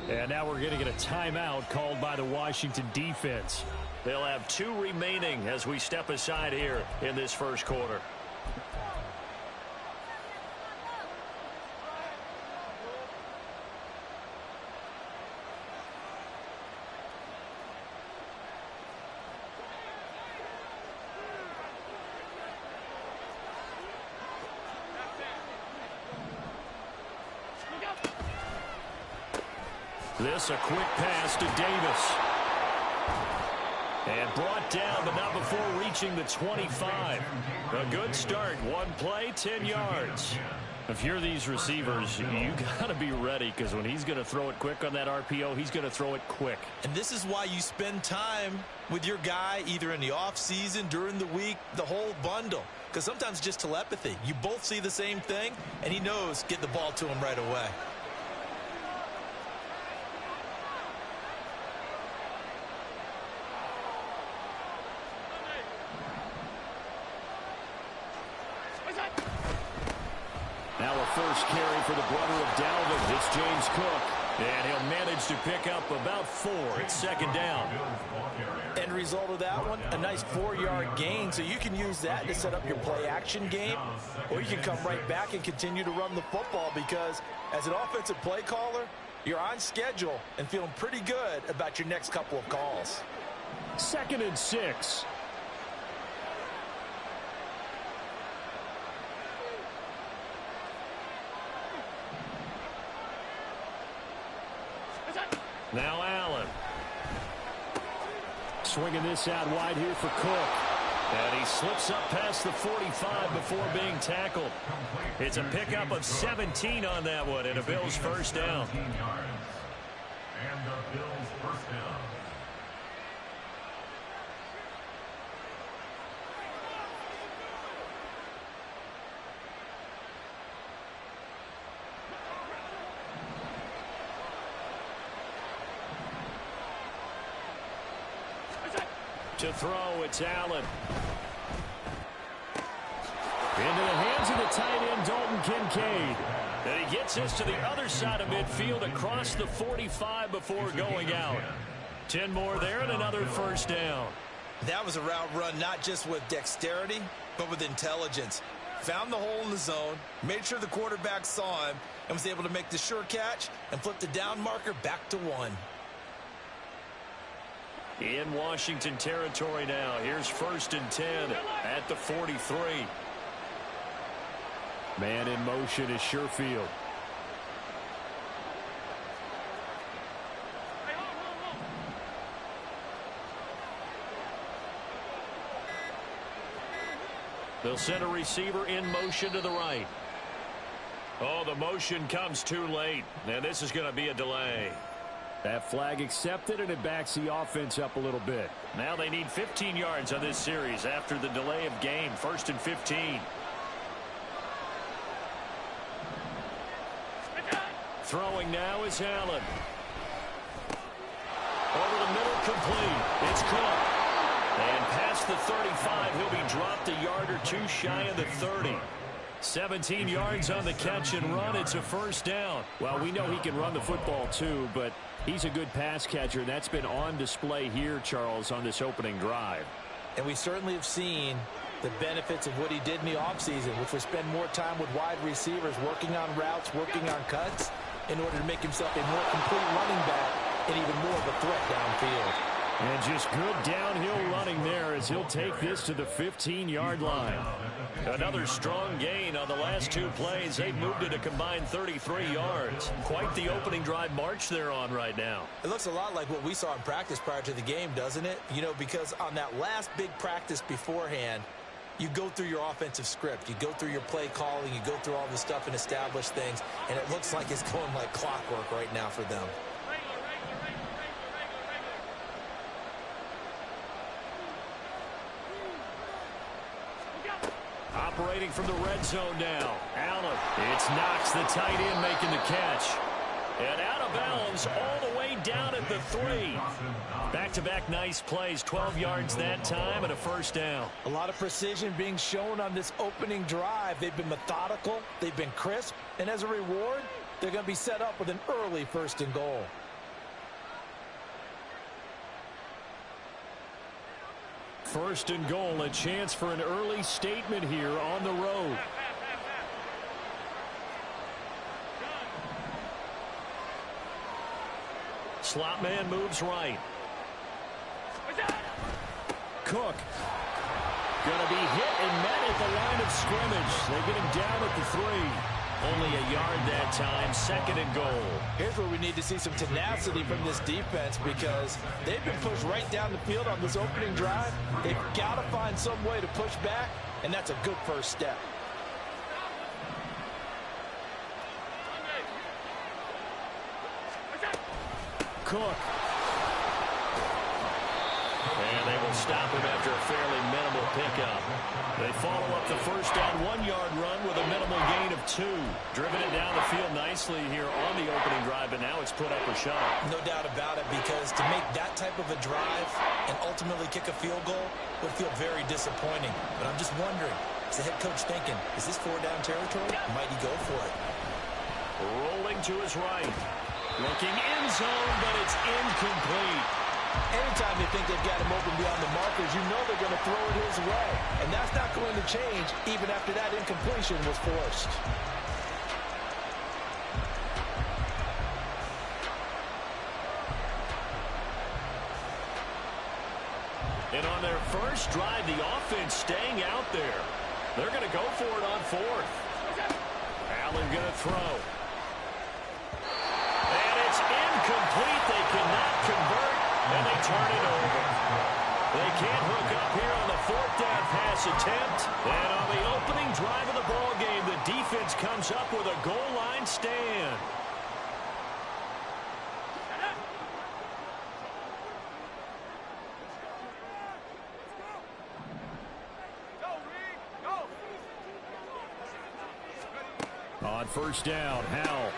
And now we're going to get a timeout called by the Washington defense. They'll have 2 remaining as we step aside here in this first quarter. This a quick pass to Davis. And brought down, but not before reaching the 25. A good start. 1 play, 10 yards. If you're these receivers, you got to be ready, because when he's going to throw it quick on that RPO, he's going to throw it quick. And this is why you spend time with your guy either in the offseason, during the week, the whole bundle. Because sometimes just telepathy. You both see the same thing, and he knows get the ball to him right away. Now a first carry for the brother of Dalvin. It's James Cook. And he'll manage to pick up about 4. It's second down. End result of that one, a nice 4-yard gain. So you can use that to set up your play-action game, or you can come right back and continue to run the football, because as an offensive play caller, you're on schedule and feeling pretty good about your next couple of calls. 2nd and 6. Now Allen. Swinging this out wide here for Cook. And he slips up past the 45 before being tackled. It's a pickup of 17 on that one, and a Bills first down. And the Bills first down. To throw, it's Allen. Into the hands of the tight end, Dalton Kincaid. And he gets this to the other side of midfield across the 45 before going out. 10 more there and another first down. That was a route run not just with dexterity, but with intelligence. Found the hole in the zone, made sure the quarterback saw him, and was able to make the sure catch and flip the down marker back to 1. In Washington territory now. Here's 1st and 10 at the 43. Man in motion is Sherfield. They'll send a receiver in motion to the right. Oh, the motion comes too late. And this is going to be a delay. That flag accepted, and it backs the offense up a little bit. Now they need 15 yards on this series after the delay of game. 1st and 15. Throwing now is Allen. Over the middle, complete. It's Cook. And past the 35, he'll be dropped a yard or 2 shy of the 30. 17 yards on the catch and run. It's a first down. Well, we know he can run the football too, but he's a good pass catcher. That's been on display here, Charles, on this opening drive. And we certainly have seen the benefits of what he did in the offseason, which was spend more time with wide receivers, working on routes, working on cuts, in order to make himself a more complete running back and even more of a threat downfield. And just good downhill running there as he'll take this to the 15-yard line. Another strong gain on the last 2 plays. They've moved it a combined 33 yards. Quite the opening drive march they're on right now. It looks a lot like what we saw in practice prior to the game, doesn't it? You know, because on that last big practice beforehand, you go through your offensive script. You go through your play calling. You go through all the stuff and establish things. And it looks like it's going like clockwork right now for them. Operating from the red zone now. Allen. It's Knox, the tight end, making the catch. And out of bounds all the way down at the 3. Back-to-back nice plays. 12 yards that time and a first down. A lot of precision being shown on this opening drive. They've been methodical. They've been crisp. And as a reward, they're going to be set up with an early 1st and goal. First and goal, a chance for an early statement here on the road. Slot man moves right. Cook. Going to be hit and met at the line of scrimmage. They get him down at the 3. Only a yard that time, second and goal. Here's where we need to see some tenacity from this defense because they've been pushed right down the field on this opening drive. They've got to find some way to push back, and that's a good first step. Cook. And they will stop him after a fairly minimal pickup. They follow up the first down 1-yard run with a minimal gain of 2. Driven it down the field nicely here on the opening drive, and now it's put up or shut. No doubt about it, because to make that type of a drive and ultimately kick a field goal would feel very disappointing. But I'm just wondering, is the head coach thinking, is this 4-down territory? Might he go for it? Rolling to his right. Looking end zone, but it's incomplete. Anytime they think they've got him open beyond the markers, you know they're going to throw it his way. And that's not going to change even after that incompletion was forced. And on their first drive, the offense staying out there. They're going to go for it on 4th. Allen going to throw. And it's incomplete. They cannot convert, and they turn it over. They can't hook up here on the 4th down pass attempt. And on the opening drive of the ball game, the defense comes up with a goal line stand. On first down, Howell.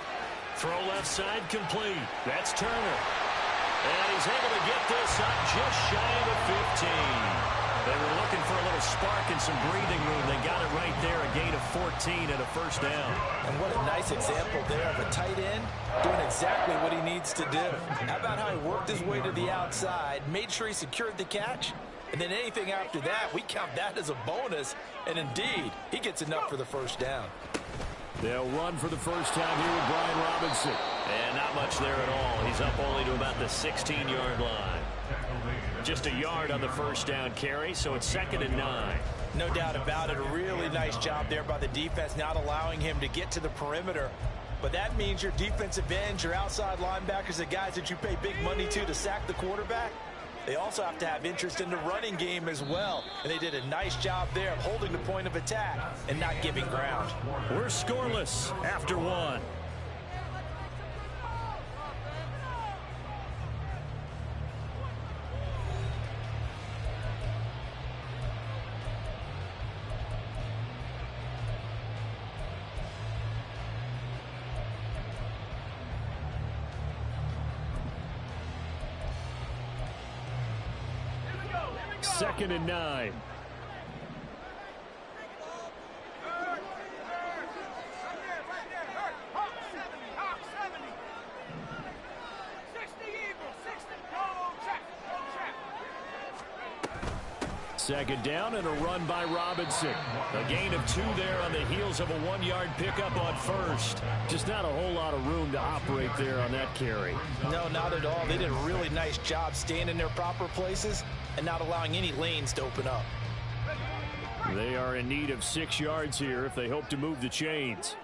Throw left side complete. That's Turner. And he's able to get this up just shy of the 15. They were looking for a little spark and some breathing room. They got it right there, a gain of 14 and a first down. And what a nice example there of a tight end doing exactly what he needs to do. How about how he worked his way to the outside, made sure he secured the catch, and then anything after that, we count that as a bonus. And indeed, he gets enough for the first down. They'll run for the first time here with Brian Robinson. And not much there at all. He's up only to about the 16-yard line. Just a yard on the first down carry, so it's 2nd and 9. No doubt about it. A really nice job there by the defense, not allowing him to get to the perimeter. But that means your defensive ends, your outside linebackers, the guys that you pay big money to sack the quarterback, they also have to have interest in the running game as well. And they did a nice job there of holding the point of attack and not giving ground. We're scoreless after 1. Second and 9. Second down and a run by Robinson. A gain of 2 there on the heels of a 1-yard pickup on first. Just not a whole lot of room to operate there on that carry. No, not at all. They did a really nice job staying in their proper places and not allowing any lanes to open up. They are in need of 6 yards here if they hope to move the chains.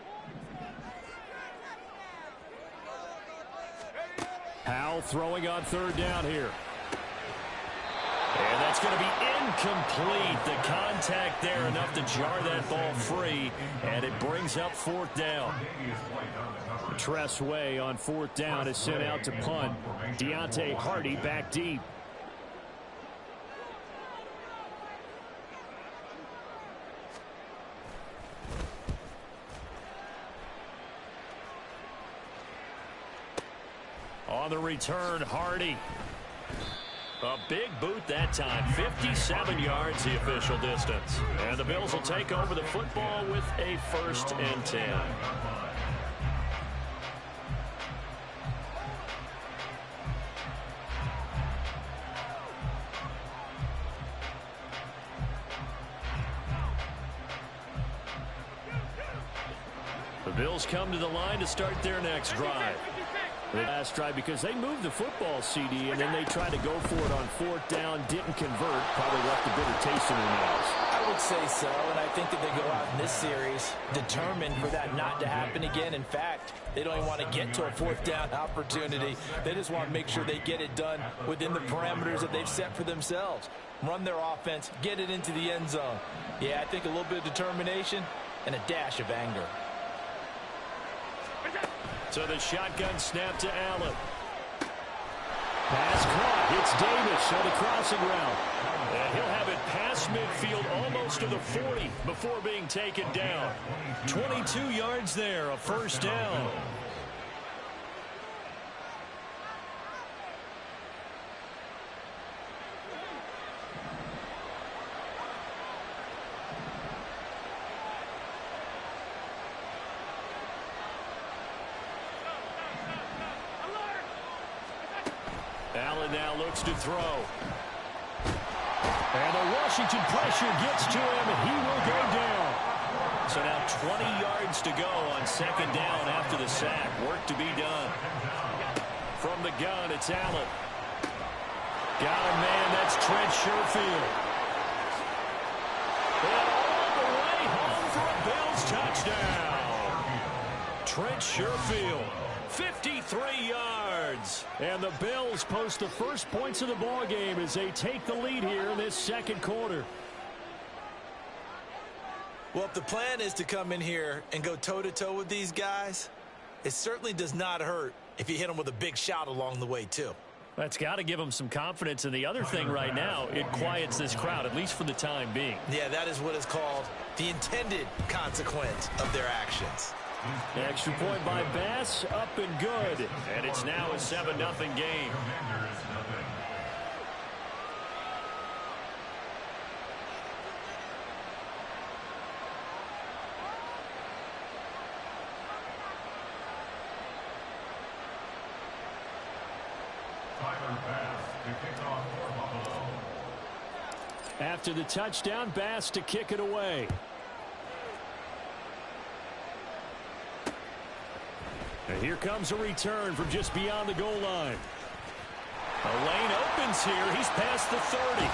Howell throwing on 3rd down here. And that's going to be incomplete. The contact there enough to jar that ball free, and it brings up 4th down. Tress Way on 4th down is sent out to punt. Deontay Hardy back deep. On the return, Hardy. A big boot that time. 57 yards the official distance. And the Bills will take over the football with a 1st and 10. Bills come to the line to start their next drive. The last drive, because they moved the football, CD, and then they tried to go for it on fourth down, didn't convert, probably left a bitter taste in their mouths. I would say so, and I think that they go out in this series determined for that not to happen again. In fact, they don't even want to get to a fourth down opportunity. They just want to make sure they get it done within the parameters that they've set for themselves. Run their offense, get it into the end zone. Yeah, I think a little bit of determination and a dash of anger. So the shotgun snap to Allen. Pass caught. It's Davis on the crossing route. And he'll have it past midfield almost to the 40 before being taken down. 22 yards there, a first down. Allen now looks to throw. And the Washington pressure gets to him, and he will go down. So now 20 yards to go on second down after the sack. Work to be done. From the gun, it's Allen. Got a man, that's Trent Sherfield. And all the way home for a Bills touchdown. Trent Sherfield. 53 yards. And the Bills post the first points of the ball game as they take the lead here in this second quarter. Well, if the plan is to come in here and go toe-to-toe with these guys, it certainly does not hurt if you hit them with a big shot along the way, too. That's got to give them some confidence. And the other thing right now, it quiets this crowd, at least for the time being. Yeah, that is what is called the intended consequence of their actions. Extra point by Bass, up and good. And it's now a 7-0 game. After the touchdown, Bass to kick it away. And here comes a return from just beyond the goal line. A lane opens here. He's past the 30.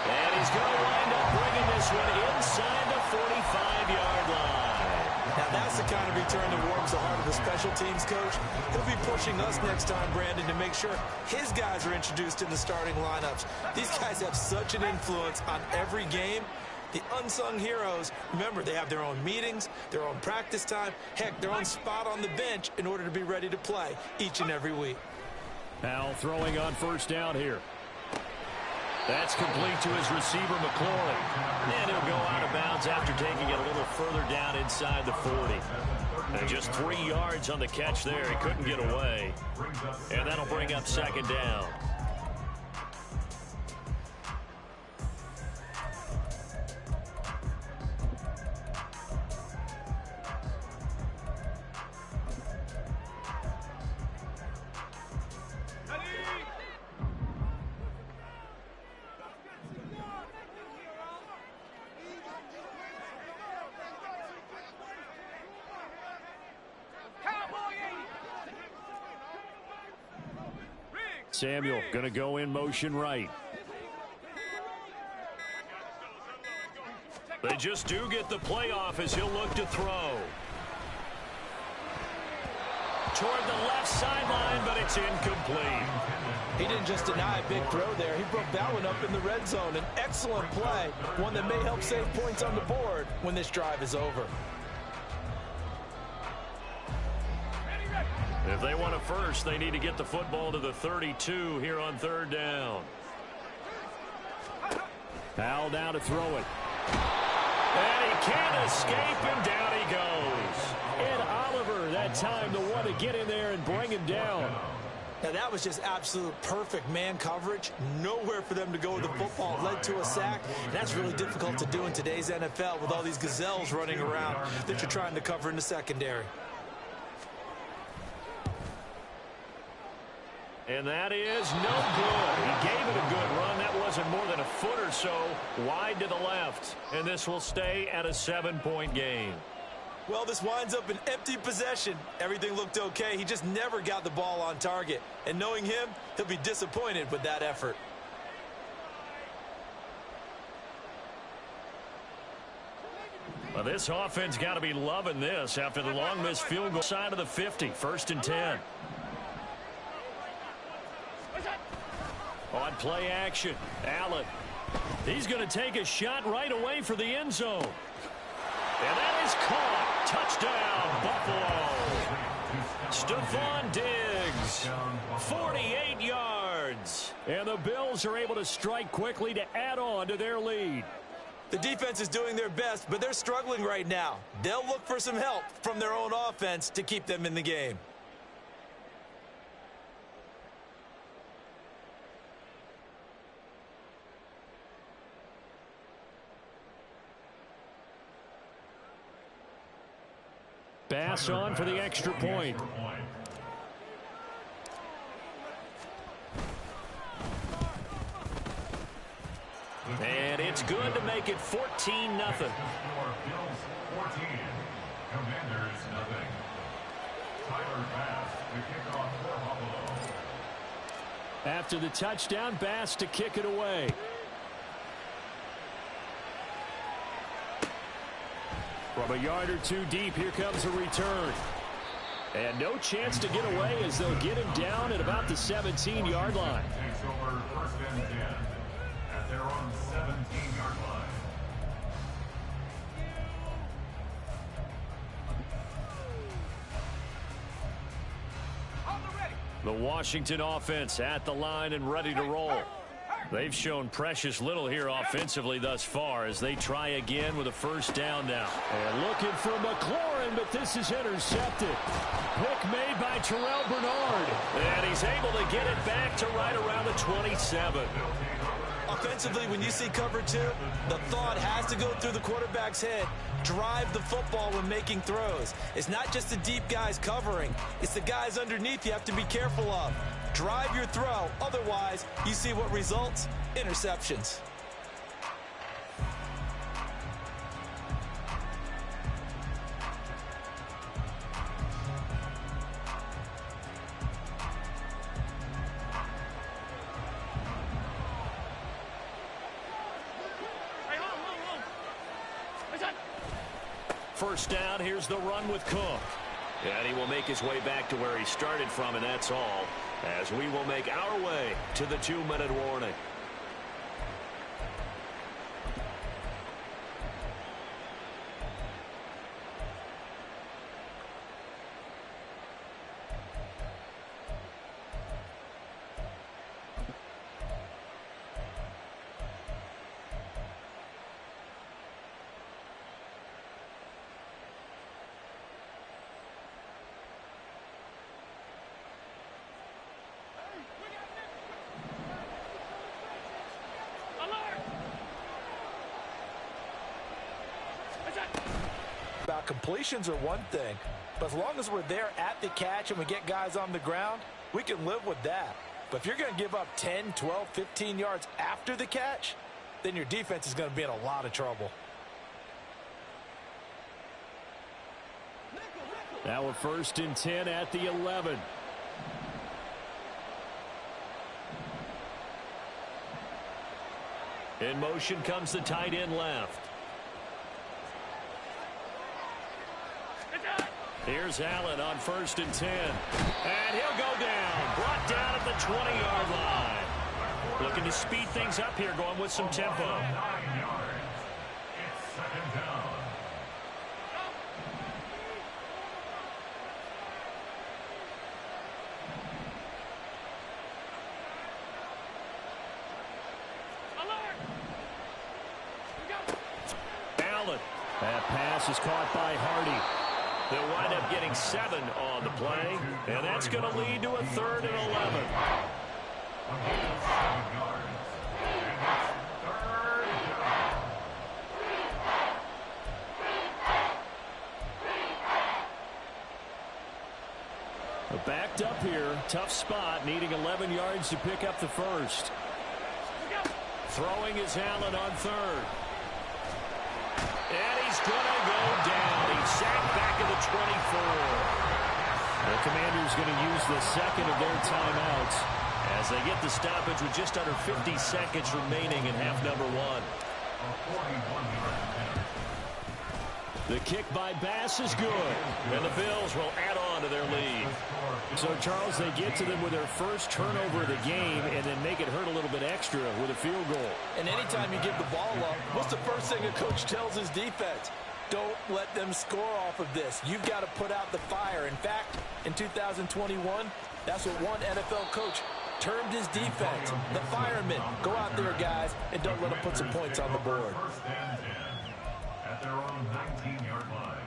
And he's going to wind up bringing this one inside the 45-yard line. Now that's the kind of return that warms the heart of the special teams coach. He'll be pushing us next time, Brandon, to make sure his guys are introduced in the starting lineups. These guys have such an influence on every game. The unsung heroes, remember, they have their own meetings, their own practice time, heck, their own spot on the bench in order to be ready to play each and every week. Now throwing on first down here. That's complete to his receiver, McLaurin. And he'll go out of bounds after taking it a little further down inside the 40. And just 3 yards on the catch there. He couldn't get away. And that'll bring up second down. Samuel going to go in motion right. They just do get the play off as he'll look to throw. Toward the left sideline, but it's incomplete. He didn't just deny a big throw there. He broke that one up in the red zone. An excellent play, one that may help save points on the board when this drive is over. If they want a first, they need to get the football to the 32 here on third down. Powell down to throw it. And he can't escape, and down he goes. And Oliver, that time, the one to get in there and bring him down. Now, that was just absolute perfect man coverage. Nowhere for them to go with the football. Led to a sack. And that's really difficult to do in today's NFL with all these gazelles running around that you're trying to cover in the secondary. And that is no good. He gave it a good run. That wasn't more than a foot or so wide to the left. And this will stay at a 7-point game. Well, this winds up an empty possession. Everything looked okay. He just never got the ball on target. And knowing him, he'll be disappointed with that effort. Well, this offense got to be loving this after the long missed field goal side of the 50. 1st and 10. On play action, Allen. He's going to take a shot right away for the end zone. And that is caught. Touchdown, Buffalo. Stephon Diggs, 48 yards. And the Bills are able to strike quickly to add on to their lead. The defense is doing their best, but they're struggling right now. They'll look for some help from their own offense to keep them in the game. Bass on for the extra point. And it's good to make it 14-0. Bills 14, Commanders nothing. Tyler Bass to kick off for Buffalo. After the touchdown, Bass to kick it away. From a yard or two deep, here comes a return. And no chance to get away as they'll get him down at about the 17-yard line. Takes over 1st and 10 at their own 17-yard line. The Washington offense at the line and ready to roll. They've shown precious little here offensively thus far as they try again with a 1st down now. And looking for McLaurin, but this is intercepted. Pick made by Terrell Bernard. And he's able to get it back to right around the 27. Offensively, when you see cover 2, the thought has to go through the quarterback's head. Drive the football when making throws. It's not just the deep guys covering. It's the guys underneath you have to be careful of. Drive your throw. Otherwise, you see what results? Interceptions. First down, here's the run with Cook. And he will make his way back to where he started from, and that's all, as we will make our way to the 2-minute warning. About completions are one thing, but as long as we're there at the catch and we get guys on the ground, we can live with that. But if you're going to give up 10, 12, 15 yards after the catch, then your defense is going to be in a lot of trouble. Now a 1st and 10 at the 11. In motion comes the tight end left. Here's Allen on 1st and 10. And he'll go down. Brought down at the 20-yard line. Looking to speed things up here, going with some tempo. 9 yards. It's 2nd down. Allen. That pass is caught by Hardy. They'll wind up getting 7 on the play, and that's going to lead to a 3rd and 11. 7 yards. And it's 3rd down. Backed up here, tough spot, needing 11 yards to pick up the 1st. Throwing is Allen on 3rd. And he's going to go down. Sacked back at the 24. The Commanders going to use the second of their timeouts as they get the stoppage with just under 50 seconds remaining in half number one. The kick by Bass is good, and the Bills will add on to their lead. So, Charles, they get to them with their first turnover of the game and then make it hurt a little bit extra with a field goal. And anytime you give the ball up, what's the first thing a coach tells his defense? Don't let them score off of this. You've got to put out the fire. In fact, in 2021, that's what one NFL coach termed his defense, the firemen. Go out there, guys, and don't let them put some points on the board. First and 10 at their own 19-yard line.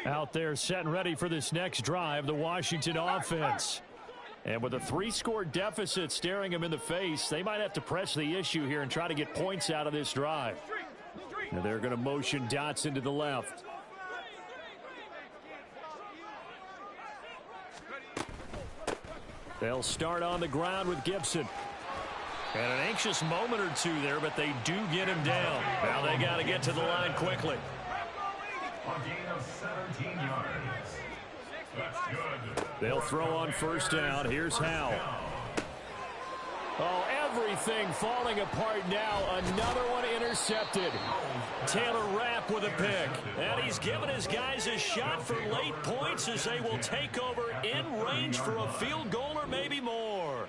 Out there set and ready for this next drive, the Washington offense. And with a 3-score deficit staring them in the face, they might have to press the issue here and try to get points out of this drive. Now they're going to motion Dotson to the left. They'll start on the ground with Gibson. And an anxious moment or two there, but they do get him down. Now they got to get to the line quickly. A gain of 17 yards. That's good. They'll throw on first down. Here's Howell. Oh, everything falling apart now. Another one intercepted. Taylor Rapp with a pick. And he's given his guys a shot for late points as they will take over in range for a field goal or maybe more.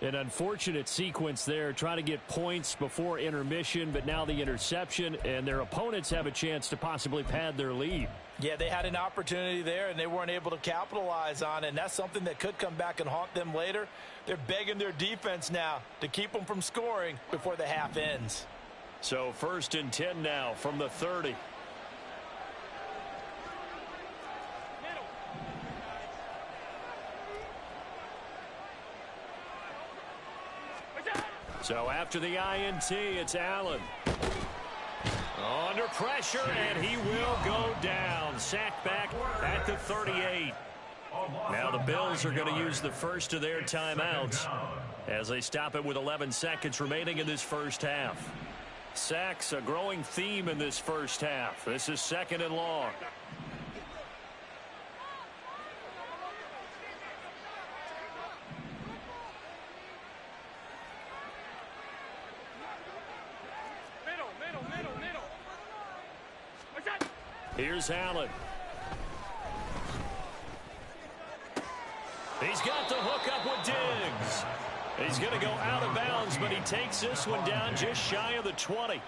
An unfortunate sequence there, trying to get points before intermission, but now the interception, and their opponents have a chance to possibly pad their lead. Yeah, they had an opportunity there, and they weren't able to capitalize on it, and that's something that could come back and haunt them later. They're begging their defense now to keep them from scoring before the half ends. So 1st and 10 now from the 30. So after the INT, it's Allen. Under pressure, and he will go down. Sacked back at the 38. Now the Bills are going to use the first of their timeouts as they stop it with 11 seconds remaining in this first half. Sacks, a growing theme in this first half. This is 2nd and long. Here's Allen. He's got the hook up with Diggs. He's going to go out of bounds, but he takes this one down just shy of the 20.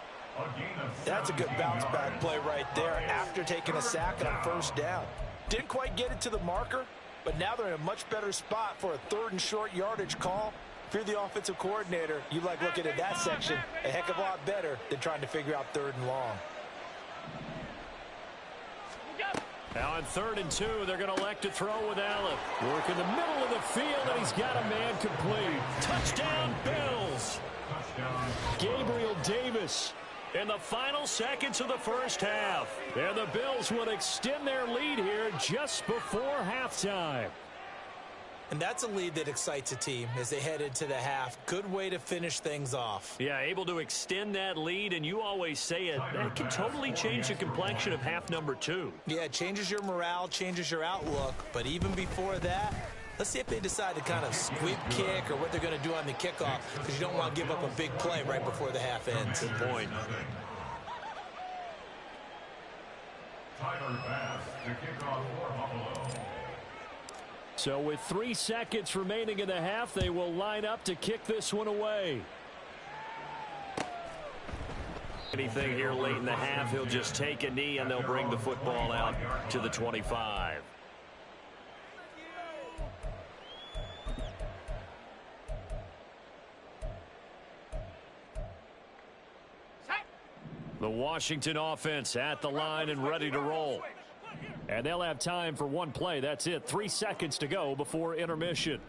That's a good bounce back play right there after taking a sack and a first down. Didn't quite get it to the marker, but now they're in a much better spot for a 3rd and short yardage call. If you're the offensive coordinator, you like looking at that section a heck of a lot better than trying to figure out 3rd and long. Now on 3rd and 2, they're going to elect to throw with Allen. Work in the middle of the field, and he's got a man complete. Touchdown, Bills. Gabriel Davis. In the final seconds of the first half. And the Bills will extend their lead here just before halftime. And that's a lead that excites a team as they head into the half. Good way to finish things off. Yeah, able to extend that lead, and you always say it can totally change the complexion of half number 2. Yeah, it changes your morale, changes your outlook. But even before that, let's see if they decide to kind of squib kick or what they're going to do on the kickoff, because you don't want to give up a big play right before the half ends. Good point. Tyler Bass to kick off for Buffalo. So with 3 seconds remaining in the half, they will line up to kick this one away. Anything here late in the half, he'll just take a knee and they'll bring the football out to the 25. The Washington offense at the line and ready to roll. And they'll have time for one play. That's it. 3 seconds to go before intermission.